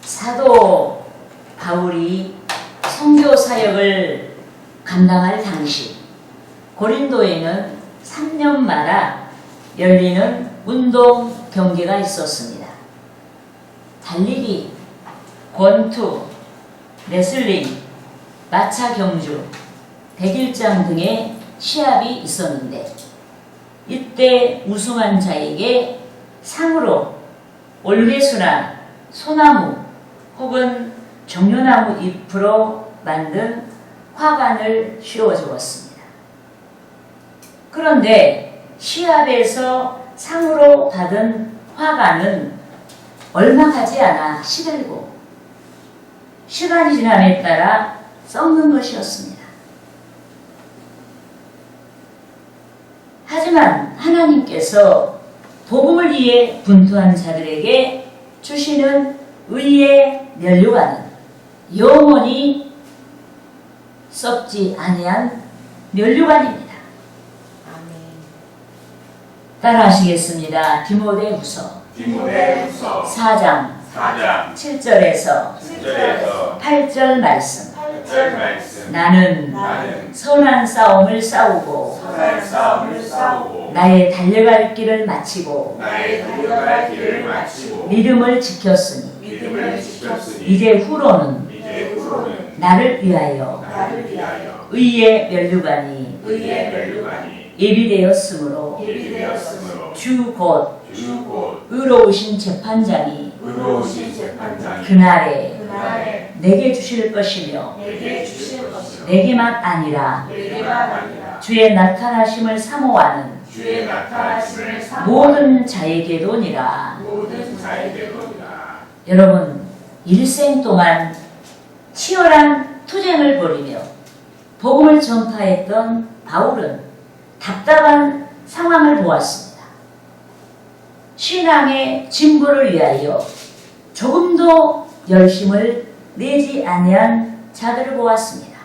사도 바울이 선교 사역을 감당할 당시 고린도에는 3년마다 열리는 운동 경기가 있었습니다. 달리기, 권투, 레슬링, 마차 경주, 백일장 등의 시합이 있었는데 이때 우승한 자에게 상으로 올개수나 소나무 혹은 정류나무 잎으로 만든 화관을 씌워주었습니다. 그런데 시합에서 상으로 받은 화관은 얼마 가지 않아 시들고 시간이 지남에 따라 썩는 것이었습니다. 하지만 하나님께서 복음을 위해 분투한 자들에게 주시는 의의 면류관은 영원히 썩지 아니한 면류관입니다. 따라하시겠습니다. 디모데후서 4장 7절에서 8절 말씀. 나는 선한 싸움을 싸우고 나의 달려갈 길을 마치고 믿음을 지켰으니 이제 후로는 나를 위하여 의의 면류관이 예비되었으므로 주 곧 의로우신 재판장이 그날에 내게 주실 것이며 내게만 아니라 주의 나타나심을 사모하는 모든 자에게도니라. 여러분, 일생 동안 치열한 투쟁을 벌이며 복음을 전파했던 바울은 답답한 상황을 보았습니다. 신앙의 진보를 위하여 조금도 열심을 내지 아니한 자들을 보았습니다.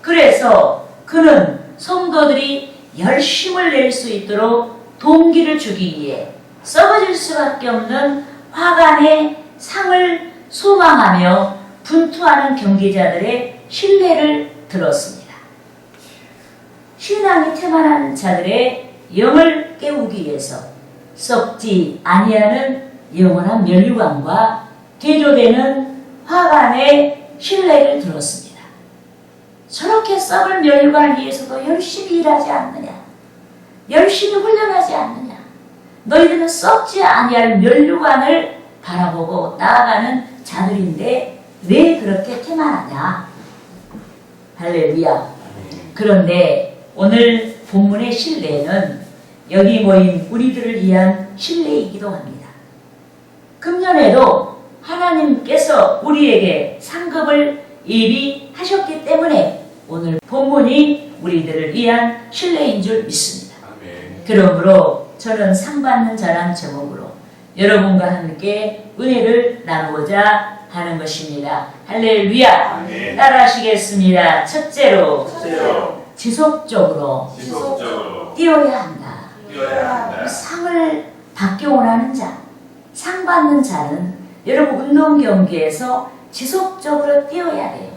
그래서 그는 성도들이 열심을 낼 수 있도록 동기를 주기 위해 썩어질 수밖에 없는 화관의 상을 소망하며 분투하는 경기자들의 신뢰를 들었습니다. 신앙이 태만한 자들의 영을 깨우기 위해서 썩지 아니하는 영원한 면류관과 대조되는 화관의 신뢰를 들었습니다. 저렇게 썩을 면류관을 위해서도 열심히 일하지 않느냐? 열심히 훈련하지 않느냐? 너희들은 썩지 아니할 면류관을 바라보고 나아가는 자들인데 왜 그렇게 태만하냐? 할렐루야. 그런데 오늘 본문의 신뢰는 여기 모인 우리들을 위한 신뢰이기도 합니다. 금년에도 하나님께서 우리에게 상급을 예비하셨기 때문에 오늘 본문이 우리들을 위한 신뢰인 줄 믿습니다. 아멘. 그러므로 저는 상 받는 자란 제목으로 여러분과 함께 은혜를 나누고자 하는 것입니다. 할렐루야. 아멘. 따라하시겠습니다. 첫째로 지속적으로 뛰어야 한다. 상을 받기 원하는 자, 상 받는 자는 여러분 운동 경기에서 지속적으로 뛰어야 돼요.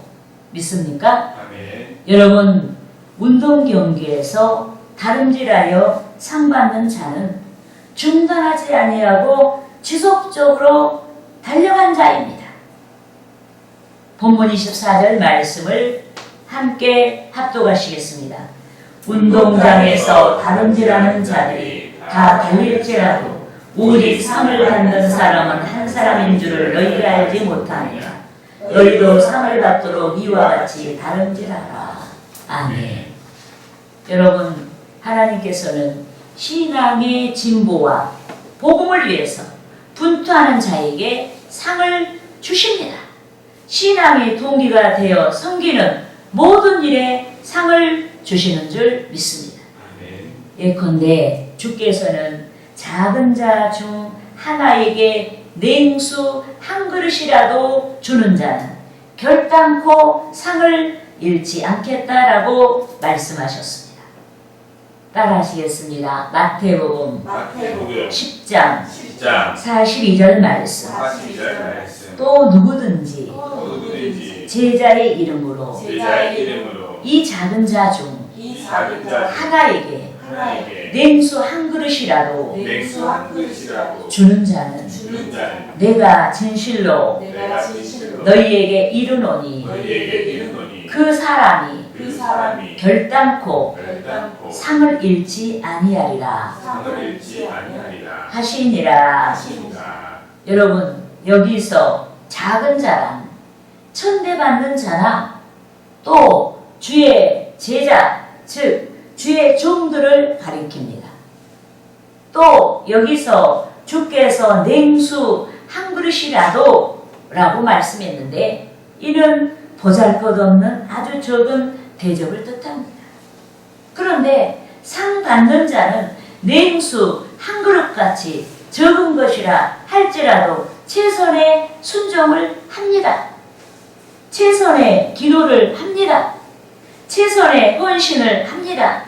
믿습니까? 아멘. 여러분 운동 경기에서 다름질하여 상 받는 자는 중단하지 아니하고 지속적으로 달려간 자입니다. 본문 24절 말씀을 함께 합독하시겠습니다. 운동장에서 다름질하는 자들이 다 달릴지라도 오직 상을 받는 사람은 한 사람인 줄을 너희가 알지 못하느냐. 너희도 상을 받도록 이와 같이 다름질하라. 아멘. 여러분, 하나님께서는 신앙의 진보와 복음을 위해서 분투하는 자에게 상을 주십니다. 신앙의 동기가 되어 섬기는 모든 일에 상을 주시는 줄 믿습니다. 예컨대 주께서는 작은 자 중 하나에게 냉수 한 그릇이라도 주는 자는 결단코 상을 잃지 않겠다라고 말씀하셨습니다. 따라하시겠습니다. 마태복음 10장 42절 말씀. 또 누구든지 누구든지 제자의 이름으로 제자의 이름으로 이 작은 자 중 이 작은 자 하나에게 하나에게 냉수 한 그릇이라도 냉수 한 그릇이라도 주는 자는 주는 자는 내가 진실로 내가 진실로 너희에게 이르노니 너희에게 이르노니 그 사람이 그 사람이 결단코 결단코 상을 잃지 아니하리라 상을 잃지 아니하리라 하시니라. 하신다. 여러분, 여기서 작은 자란 천대받는 자나 또 주의 제자, 즉 주의 종들을 가리킵니다. 또 여기서 주께서 냉수 한 그릇이라도 라고 말씀했는데 이는 보잘것없는 아주 적은 대접을 뜻합니다. 그런데 상 받는 자는 냉수 한 그릇같이 적은 것이라 할지라도 최선의 순종을 합니다. 최선의 기도를 합니다. 최선의 헌신을 합니다.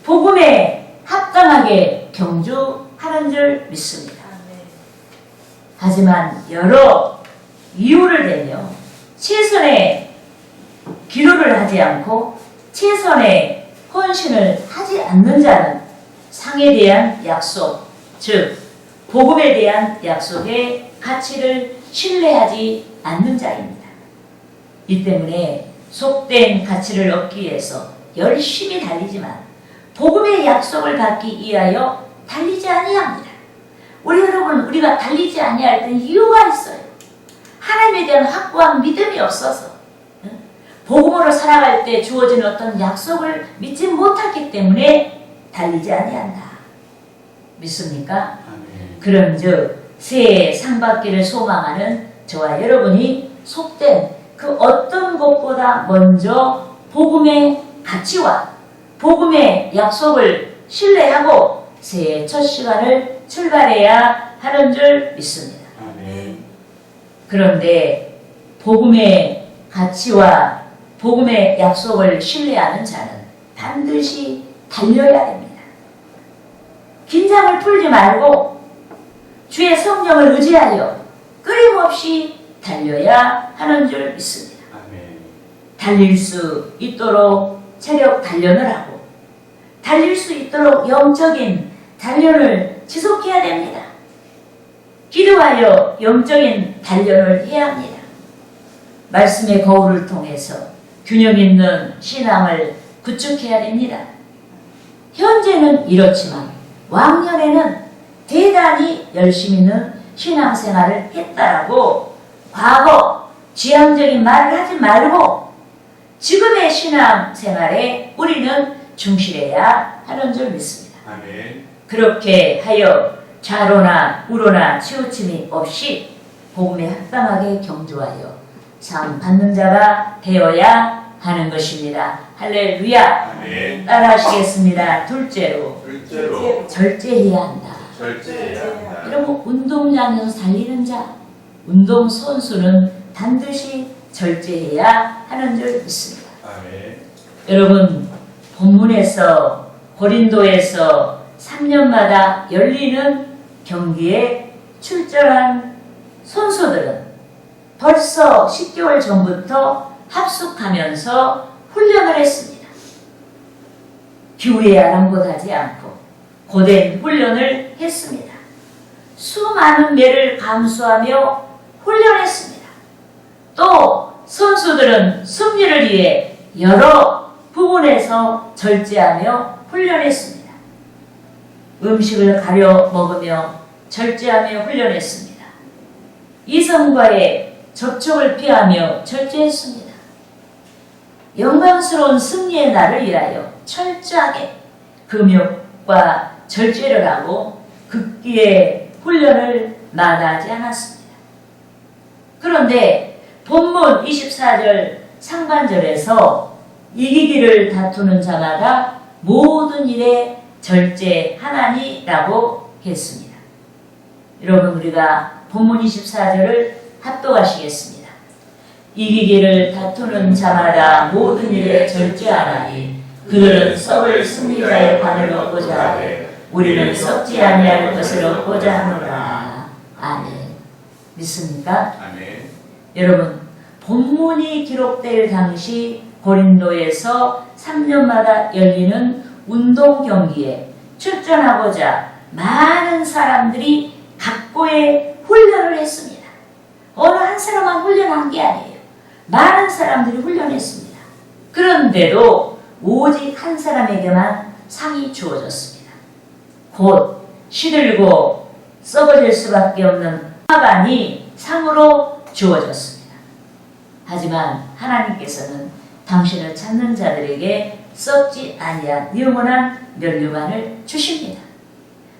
복음에 합당하게 경주하는 줄 믿습니다. 하지만 여러 이유를 대며 최선의 기도를 하지 않고 최선의 헌신을 하지 않는 자는 상에 대한 약속, 즉 복음에 대한 약속의 가치를 신뢰하지 않는 자입니다. 이 때문에 속된 가치를 얻기 위해서 열심히 달리지만 복음의 약속을 받기 위하여 달리지 아니합니다. 우리 여러분, 우리가 달리지 아니할 때는 이유가 있어요. 하나님에 대한 확고한 믿음이 없어서 복음으로 살아갈 때 주어진 어떤 약속을 믿지 못했기 때문에 달리지 아니한다. 믿습니까? 그런즉 새해 상 받기를 소망하는 저와 여러분이 속된 그 어떤 것보다 먼저 복음의 가치와 복음의 약속을 신뢰하고 새해 첫 시간을 출발해야 하는 줄 믿습니다. 그런데 복음의 가치와 복음의 약속을 신뢰하는 자는 반드시 달려야 됩니다. 긴장을 풀지 말고 주의 성령을 의지하여 끊임없이 달려야 하는 줄 믿습니다. 달릴 수 있도록 체력 단련을 하고 달릴 수 있도록 영적인 단련을 지속해야 됩니다. 기도하여 영적인 단련을 해야 합니다. 말씀의 거울을 통해서 균형 있는 신앙을 구축해야 됩니다. 현재는 이렇지만 왕년에는 대단히 열심히 있는 신앙생활을 했다라고 과거 지향적인 말을 하지 말고 지금의 신앙생활에 우리는 충실해야 하는 줄 믿습니다. 그렇게 하여 좌로나 우로나 치우침이 없이 복음에 합당하게 경주하여 상 받는 자가 되어야 하는 것입니다. 할렐루야. 따라 하시겠습니다. 둘째로 절제해야 한다. 여러분, 운동장에서 달리는 자, 운동선수는 반드시 절제해야 하는 줄 믿습니다. 여러분, 본문에서 고린도에서 3년마다 열리는 경기에 출전한 선수들은 벌써 10개월 전부터 합숙하면서 훈련을 했습니다. 기후에 아랑곳하지 않고 고된 훈련을 했습니다. 수많은 매를 감수하며 훈련했습니다. 또 선수들은 승리를 위해 여러 부분에서 절제하며 훈련했습니다. 음식을 가려 먹으며 절제하며 훈련했습니다. 이성과의 접촉을 피하며 절제했습니다. 영광스러운 승리의 날을 위하여 철저하게 금욕과 절제를 하고 극기의 훈련을 마다하지 않았습니다. 그런데 본문 24절 상반절에서 이기기를 다투는 자마다 모든 일에 절제하나니라고 했습니다. 여러분, 우리가 본문 24절을 합독하시겠습니다. 이기기를 다투는 자마다 모든 일에 절제하나니 그들은 썩을 승리자의 관을 얻고자 하되 우리는 썩지 아니할 것을 얻고자 하노라. 아멘. 믿습니까? 아멘. 여러분, 본문이 기록될 당시 고린도에서 3년마다 열리는 운동 경기에 출전하고자 많은 사람들이 각고의 훈련을 했습니다. 어느 한 사람만 훈련한 게 아니에요. 많은 사람들이 훈련했습니다. 그런데도 오직 한 사람에게만 상이 주어졌습니다. 곧 시들고 썩어질 수밖에 없는 화관이 상으로 주어졌습니다. 하지만 하나님께서는 당신을 찾는 자들에게 썩지 아니한 영원한 면류관을 주십니다.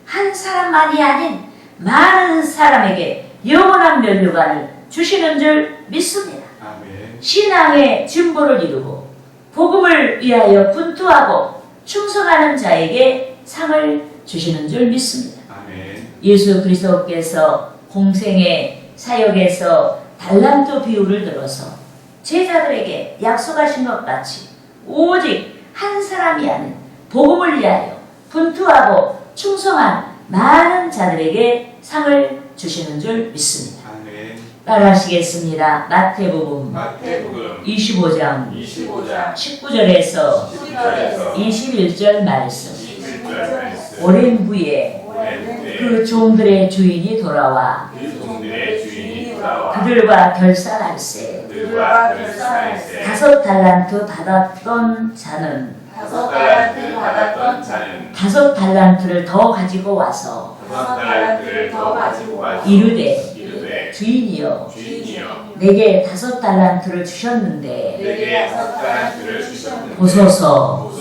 한 사람만이 아닌 많은 사람에게 영원한 면류관을 주시는 줄 믿습니다. 아멘. 신앙의 진보를 이루고 복음을 위하여 분투하고 충성하는 자에게 상을 주시는 줄 믿습니다. 아멘. 예수 그리스도께서 공생의 사역에서 달란트 비유를 들어서 제자들에게 약속하신 것 같이 오직 한 사람이 아닌 복음을 위하여 분투하고 충성한 많은 자들에게 상을 주시는 줄 믿습니다. 아멘. 따라하시겠습니다. 마태복음 마태복음 25장 25장 19절에서 19절에서 21절 말씀. 21절 말씀. 오랜 후에 그 종들의 주인이 돌아와 그 종들의 주인이 돌아와 그들과 결산할세. 그들과 결산할세. 5 달란트 받았던 자는 5 달란트 받았던 자는 5 달란트를 더 가지고 와서 5 달란트를 더 가지고 와서 이르되 주인이여 주인이여 내게 5 달란트를 주셨는데 내게 5 달란트를 주셨는데 보소서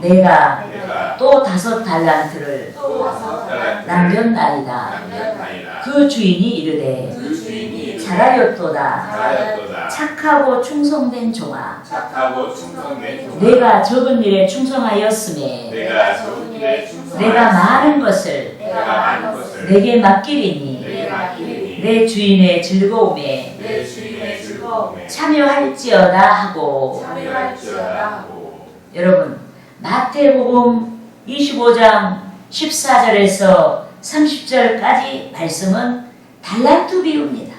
내가 내가 또 5 달란트를 또 5 달란트를 남겼나이다. 남겼나이다. 그 주인이 이르되 그 주인이 잘하였도다. 잘하였도다. 착하고 충성된 종아 착하고 충성된 종아 내가 적은 일에 충성하였음에 내가 적은 일에 충성하였으니 내가 많은 것을 내가 많은 것을 내게 맡기리니 내게 맡기리니 내 주인의 즐거움에 내 주인의 즐거움에 참여할지어다 하고. 참여할지어다 하고. 여러분, 마태복음 25장 14절에서 30절까지 말씀은 달란트 비유입니다.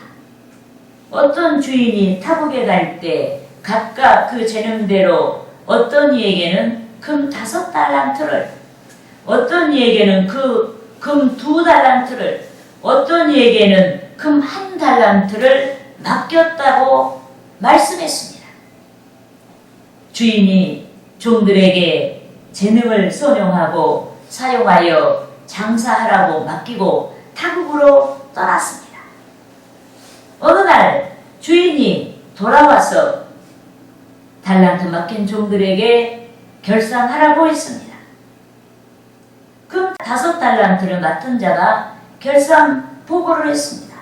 어떤 주인이 타국에 갈 때 각각 그 재능대로 어떤 이에게는 금 5 달란트를, 어떤 이에게는 그 금 2 달란트를, 어떤 이에게는 금 1 달란트를 맡겼다고 말씀했습니다. 주인이 종들에게 재능을 선용하고 사용하여 장사하라고 맡기고 타국으로 떠났습니다. 어느 날 주인이 돌아와서 달란트 맡긴 종들에게 결산하라고 했습니다. 그 5 달란트를 맡은 자가 결산 보고를 했습니다.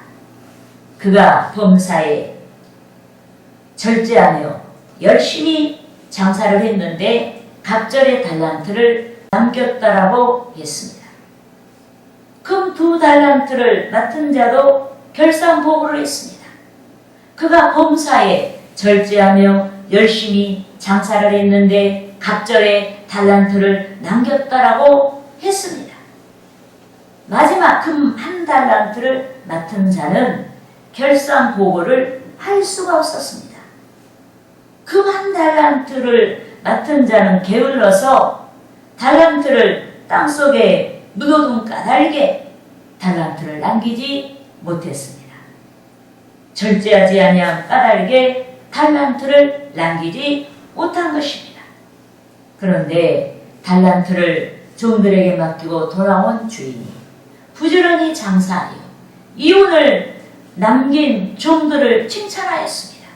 그가 범사에 절제하며 열심히 장사를 했는데 갑절의 달란트를 남겼다라고 했습니다. 금 2 달란트를 맡은 자도 결산 보고를 했습니다. 그가 범사에 절제하며 열심히 장사를 했는데 갑절의 달란트를 남겼다라고 했습니다. 마지막 금 1 달란트를 맡은 자는 결산 보고를 할 수가 없었습니다. 금 1 달란트를 맡은 자는 게을러서 달란트를 땅속에 묻어둔 까닭에 달란트를 남기지 못했습니다. 절제하지 아니한 까닭에 달란트를 남기지 못한 것입니다. 그런데 달란트를 종들에게 맡기고 돌아온 주인이 부지런히 장사하여 이윤을 남긴 종들을 칭찬하였습니다.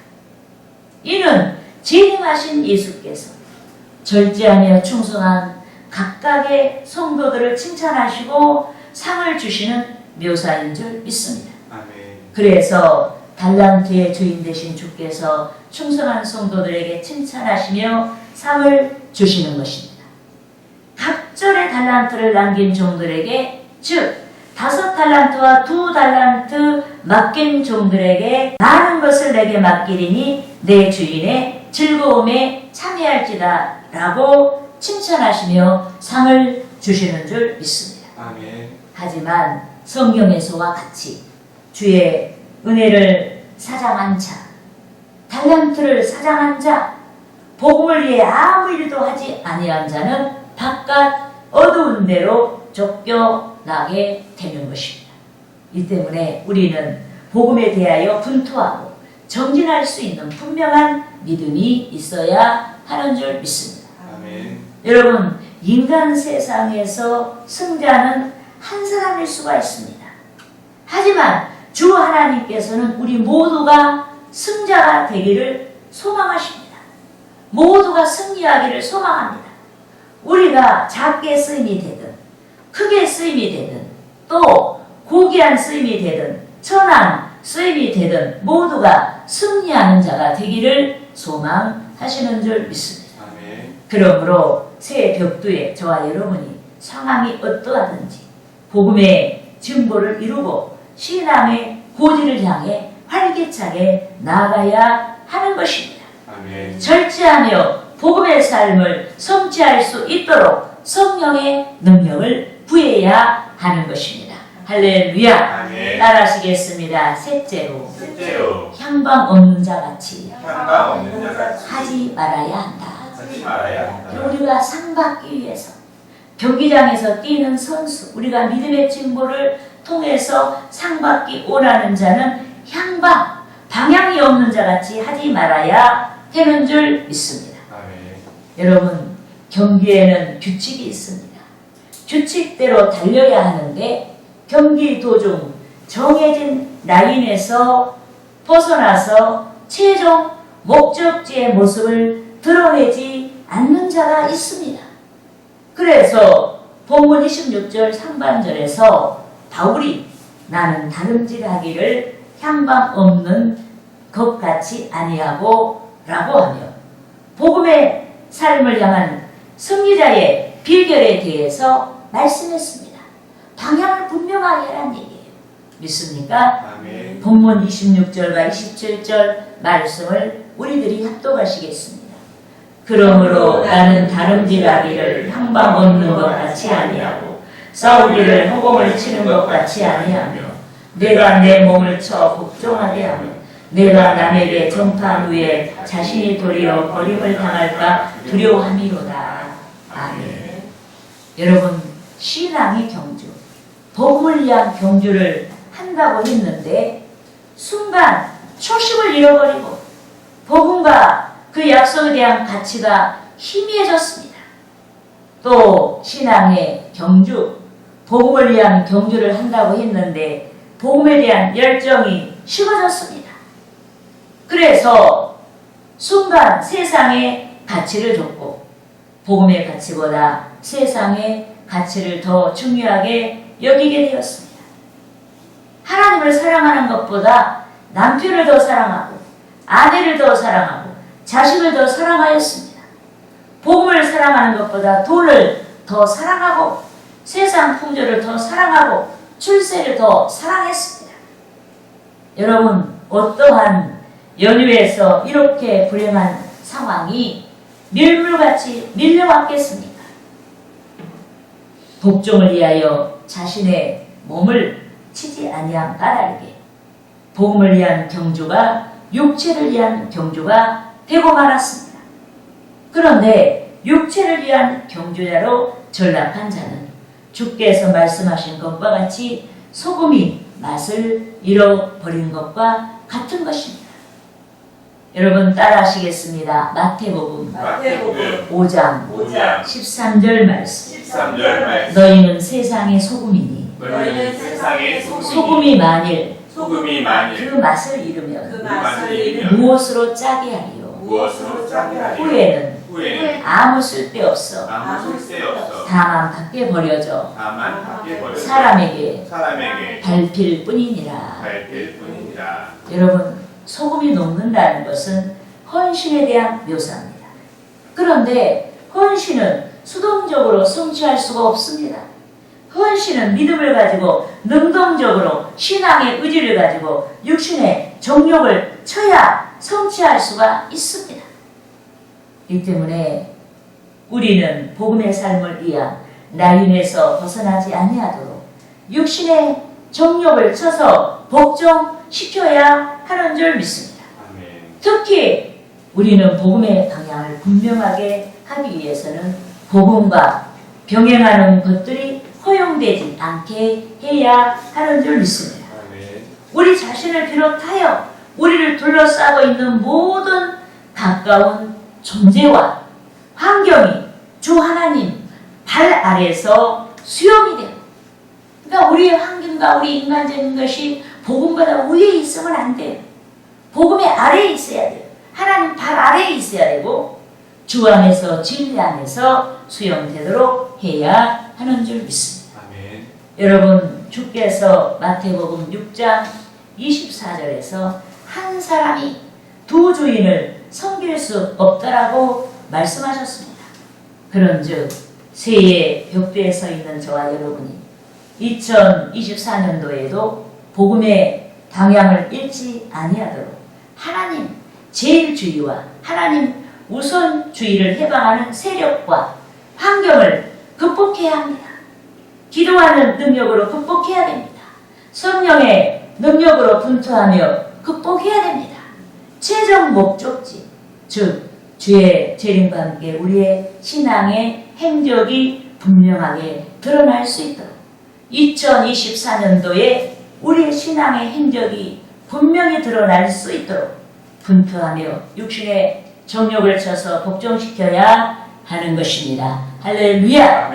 이는 재림하신 예수께서 절제하며 충성한 각각의 성도들을 칭찬하시고 상을 주시는 묘사인 줄 믿습니다. 아멘. 그래서 달란트의 주인 되신 주께서 충성한 성도들에게 칭찬하시며 상을 주시는 것입니다. 갑절의 달란트를 남긴 종들에게, 즉 5 달란트와 2 달란트 맡긴 종들에게 많은 것을 내게 맡기리니 내 주인의 즐거움에 참여할지다 라고 칭찬하시며 상을 주시는 줄 믿습니다. 아멘. 하지만 성경에서와 같이 주의 은혜를 사장한 자, 달란트를 사장한 자, 복음을 위해 아무 일도 하지 아니한 자는 바깥 어두운 데로 쫓겨나게 되는 것입니다. 이 때문에 우리는 복음에 대하여 분투하고 정진할 수 있는 분명한 믿음이 있어야 하는 줄 믿습니다. 아멘. 여러분, 인간 세상에서 승자는 한 사람일 수가 있습니다. 하지만 주 하나님께서는 우리 모두가 승자가 되기를 소망하십니다. 모두가 승리하기를 소망합니다. 우리가 작게 쓰임이 되든 크게 쓰임이 되든 또 고귀한 쓰임이 되든 천한 쓰임이 되든 모두가 승리하는 자가 되기를 소망하시는 줄 믿습니다. 아멘. 그러므로 새 벽두에 저와 여러분이 상황이 어떠하든지 복음의 증거를 이루고 신앙의 고지를 향해 활기차게 나아가야 하는 것입니다. 아멘. 절제하며 복음의 삶을 성취할 수 있도록 성령의 능력을 구해야 하는 것입니다. 할렐루야. 아멘. 따라하시겠습니다. 셋째로 셋째로 향방 없는 자같이 향방 없는 자같이 하지 말아야 한다. 하지 말아야 한다. 우리가 상 받기 위해서 경기장에서 뛰는 선수, 우리가 믿음의 증거를 통해서 상 받기 원하는 자는 향방, 방향이 없는 자같이 하지 말아야 되는 줄 믿습니다. 아멘. 여러분, 경기에는 규칙이 있습니다. 규칙대로 달려야 하는데 경기 도중 정해진 라인에서 벗어나서 최종 목적지의 모습을 드러내지 않는 자가 있습니다. 그래서 본문 26절 상반절에서 바울이 나는 다름질하기를 향방 없는 것 같이 아니하고 라고 하며 복음의 삶을 향한 승리자의 비결에 대해서 말씀했습니다. 방향을 분명하게 하라는 얘기예요. 믿습니까? 아멘. 본문 26절과 27절 말씀을 우리들이 합독하시겠습니다. 그러므로 나는 다름질하기를 향방 없는 것 같이 아니하고 싸우기를 허공을 치는 것 같이 아니하며 내가 내 몸을 쳐 복종하게 하며 내가 남에게 전파한 후에 자신이 도리어 버림을 당할까 두려워함이로다. 아멘. 여러분, 신앙의 경주, 복음을 위한 경주를 한다고 했는데 순간 초심을 잃어버리고 복음과 그 약속에 대한 가치가 희미해졌습니다. 또 신앙의 경주, 복음을 위한 경주를 한다고 했는데 복음에 대한 열정이 식어졌습니다. 그래서 순간 세상의 가치를 줬고 복음의 가치보다 세상의 가치를 더 중요하게 여기게 되었습니다. 하나님을 사랑하는 것보다 남편을 더 사랑하고 아내를 더 사랑하고 자식을 더 사랑하였습니다. 복음을 사랑하는 것보다 돈을 더 사랑하고 세상 풍조를 더 사랑하고 출세를 더 사랑했습니다. 여러분, 어떠한 연유에서 이렇게 불행한 상황이 밀물같이 밀려왔겠습니까? 복종을 위하여 자신의 몸을 치지 아니한 까닭에 복음을 위한 경주가 육체를 위한 경주가 되고 말았습니다. 그런데 육체를 위한 경주자로 전락한 자는 주께서 말씀하신 것과 같이 소금이 맛을 잃어버린 것과 같은 것입니다. 여러분 따라하시겠습니다. 마태복음 5장 13절 말씀. 13절 말씀. 너희는 세상의 소금이니 너희는 세상의 소금이 만일 소금이 그 맛을 잃으면 그 맛을 잃으면 무엇으로 짜게 하리요? 무엇으로 짜게 하리요? 후에는 아무 쓸데없어 아무 쓸데없어 다만 밖에 버려져 다만 밖에 버려져 사람에게 사람에게 밟힐 뿐이니라. 밟힐 뿐이니라. 여러분, 소금이 녹는다는 것은 헌신에 대한 묘사입니다. 그런데 헌신은 수동적으로 성취할 수가 없습니다. 헌신은 믿음을 가지고 능동적으로 신앙의 의지를 가지고 육신의 정욕을 쳐야 성취할 수가 있습니다. 이 때문에 우리는 복음의 삶을 위한 라인에서 벗어나지 아니하도록 육신의 정욕을 쳐서 복종시키지 시켜야 하는 줄 믿습니다. 아멘. 특히 우리는 복음의 방향을 분명하게 하기 위해서는 복음과 병행하는 것들이 허용되지 않게 해야 하는 줄 믿습니다. 아멘. 우리 자신을 비롯하여 우리를 둘러싸고 있는 모든 가까운 존재와 환경이 주 하나님 발 아래에서 수용이 되고, 그러니까 우리의 환경과 우리 인간적인 것이 복음보다 위에 있으면 안 돼요. 복음의 아래에 있어야 돼요. 하나님 발 아래에 있어야 되고 주 안에서 진리 안에서 수용되도록 해야 하는 줄 믿습니다. 아멘. 여러분, 주께서 마태복음 6장 24절에서 한 사람이 두 주인을 섬길 수 없다라고 말씀하셨습니다. 그런즉 새해 벽두에 서 있는 저와 여러분이 2024년도에도 복음의 방향을 잃지 아니하도록 하나님 제일주의와 하나님 우선주의를 해방하는 세력과 환경을 극복해야 합니다. 기도하는 능력으로 극복해야 됩니다. 성령의 능력으로 분투하며 극복해야 됩니다. 최종 목적지, 즉 주의 재림과 함께 우리의 신앙의 행적이 분명하게 드러날 수 있도록 2024년도에 우리의 신앙의 행적이 분명히 드러날 수 있도록 분투하며 육신의 정욕을 쳐서 복종시켜야 하는 것입니다. 할렐루야!